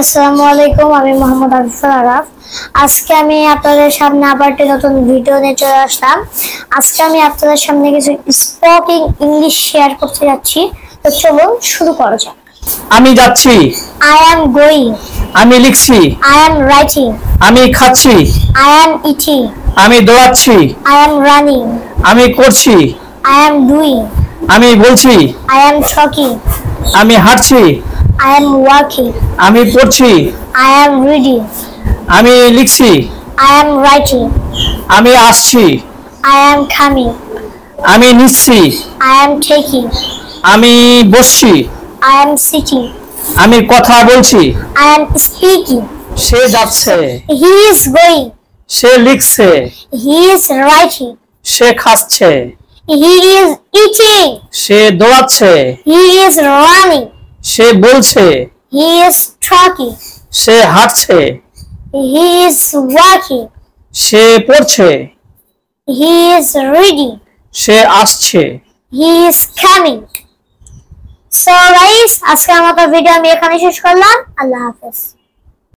আসসালামু আলাইকুম, আমি মোহাম্মদ আরিফুল আরাফ। আজকে আমি আপনাদের সামনে আবার একটা নতুন ভিডিও নিয়ে চলে আসলাম। আজকে আমি আপনাদের সামনে কিছু স্পোকিং ইংলিশ শেয়ার করতে যাচ্ছি। তো চলুন শুরু করা যাক। আমি যাচ্ছি, I am going, আমি লিখছি, I am writing, আমি খাচ্ছি, I am eating, আমি দৌড়াচ্ছি, I am running, আমি করছি, I am doing, আমি বলছি, I am talking, আমি হাঁটছি, I am walking, আমি পড়ছি, I am reading, আমি লিখছি, I am writing, আমি আসছি, I am coming, আমি নিচ্ছি, I am taking, আমি বসছি, I am sitting, আমি কথা বলছি, I am speaking, সে যাচ্ছে, he is going, সে লিখছে, he is writing, সে খাচ্ছে, he is eating, সে দৌড়াচ্ছে, he is running, সে বলছে, he is talking, সে হাঁটছে, he is walking, সে পড়ছে, he is reading, সে আসছে। he is coming. So guys, আজকে আমাদের ভিডিও আমি এখানে শেষ করলাম। আল্লাহ হাফেজ।